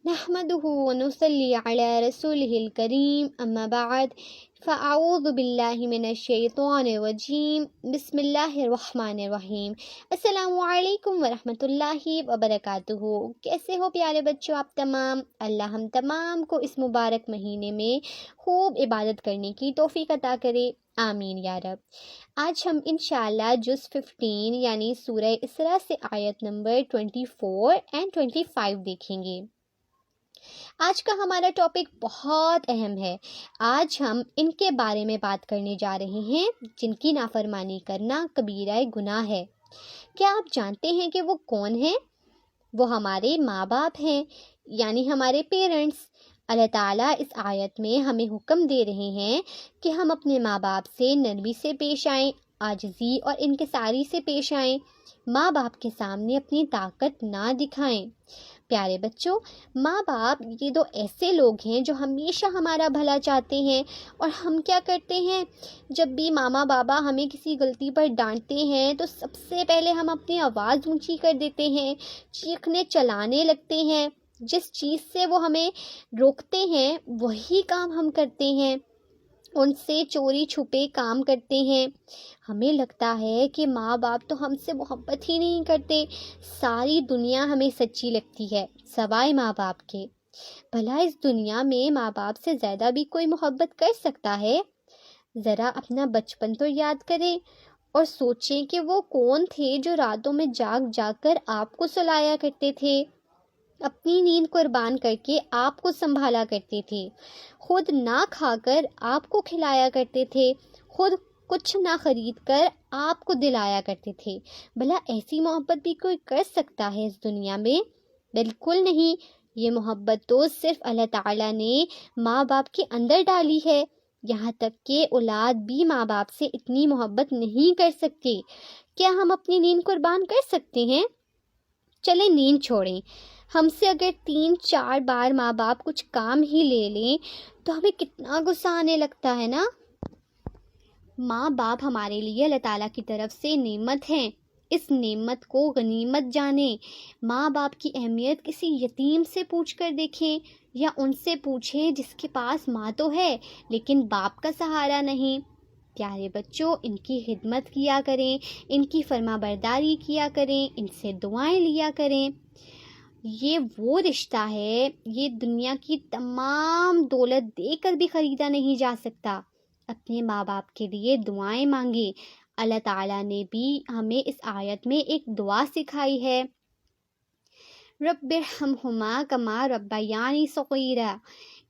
نحمده ونصلي على رسوله الكريم اما بعد فاعوذ باللہ من الشیطان الرجیم بسم اللہ الرحمن الرحیم۔ السلام علیکم ورحمۃ اللہ وبرکاتہ۔ کیسے ہو پیارے بچوں آپ تمام؟ اللہ ہم تمام کو اس مبارک مہینے میں خوب عبادت کرنے کی توفیق عطا کرے، آمین یا رب۔ آج ہم انشاءاللہ جز 15 یعنی سورہ اسراء سے آیت نمبر 24 and 25 دیکھیں گے۔ آج کا ہمارا ٹاپک بہت اہم ہے۔ آج ہم ان کے بارے میں بات کرنے جا رہے ہیں جن کی نافرمانی کرنا کبیرہ گناہ ہے۔ کیا آپ جانتے ہیں کہ وہ کون ہیں؟ وہ ہمارے ماں باپ ہیں، یعنی ہمارے پیرنٹس۔ اللہ تعالیٰ اس آیت میں ہمیں حکم دے رہے ہیں کہ ہم اپنے ماں باپ سے نرمی سے پیش آئیں، عاجزی اور انکساری سے پیش آئیں، ماں باپ کے سامنے اپنی طاقت نہ دکھائیں۔ پیارے بچوں، ماں باپ یہ دو ایسے لوگ ہیں جو ہمیشہ ہمارا بھلا چاہتے ہیں، اور ہم کیا کرتے ہیں؟ جب بھی ماما بابا ہمیں کسی غلطی پر ڈانٹتے ہیں تو سب سے پہلے ہم اپنی آواز اونچی کر دیتے ہیں، چیخنے چلانے لگتے ہیں۔ جس چیز سے وہ ہمیں روکتے ہیں وہی کام ہم کرتے ہیں، ان سے چوری چھپے کام کرتے ہیں۔ ہمیں لگتا ہے کہ ماں باپ تو ہم سے محبت ہی نہیں کرتے، ساری دنیا ہمیں سچی لگتی ہے سوائے ماں باپ کے۔ بھلا اس دنیا میں ماں باپ سے زیادہ بھی کوئی محبت کر سکتا ہے؟ ذرا اپنا بچپن تو یاد کریں اور سوچیں کہ وہ کون تھے جو راتوں میں جاگ جاگ کر آپ کو سلایا کرتے تھے، اپنی نیند قربان کر کے آپ کو سنبھالا کرتے تھے، خود نہ کھا کر آپ کو کھلایا کرتے تھے، خود کچھ نہ خرید کر آپ کو دلایا کرتے تھے۔ بھلا ایسی محبت بھی کوئی کر سکتا ہے اس دنیا میں؟ بالکل نہیں۔ یہ محبت تو صرف اللہ تعالیٰ نے ماں باپ کے اندر ڈالی ہے۔ یہاں تک کہ اولاد بھی ماں باپ سے اتنی محبت نہیں کر سکتے۔ کیا ہم اپنی نیند قربان کر سکتے ہیں؟ چلیں نیند چھوڑیں، ہم سے اگر 3-4 بار ماں باپ کچھ کام ہی لے لیں تو ہمیں کتنا غصہ آنے لگتا ہے نا۔ ماں باپ ہمارے لیے اللہ تعالیٰ کی طرف سے نعمت ہیں، اس نعمت کو غنیمت جانیں۔ ماں باپ کی اہمیت کسی یتیم سے پوچھ کر دیکھیں، یا ان سے پوچھیں جس کے پاس ماں تو ہے لیکن باپ کا سہارا نہیں۔ پیارے بچوں، ان کی خدمت کیا کریں، ان کی فرما برداری کیا کریں، ان سے دعائیں لیا کریں۔ یہ وہ رشتہ ہے، یہ دنیا کی تمام دولت دے کر بھی خریدا نہیں جا سکتا۔ اپنے ماں باپ کے لیے دعائیں مانگیں۔ اللہ تعالیٰ نے بھی ہمیں اس آیت میں ایک دعا سکھائی ہے، رب ارحمہما کما ربیانی صغیرا۔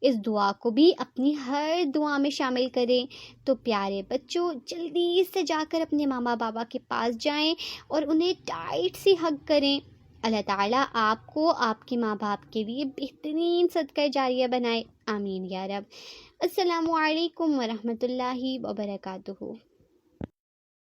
اس دعا کو بھی اپنی ہر دعا میں شامل کریں۔ تو پیارے بچوں، جلدی سے جا کر اپنے ماما بابا کے پاس جائیں اور انہیں ٹائٹ سی ہگ کریں۔ اللہ تعالیٰ آپ کو آپ کے ماں باپ کے لیے بہترین صدقہ جاریہ بنائے، آمین یا رب۔ السلام علیکم ورحمۃ اللہ وبرکاتہ۔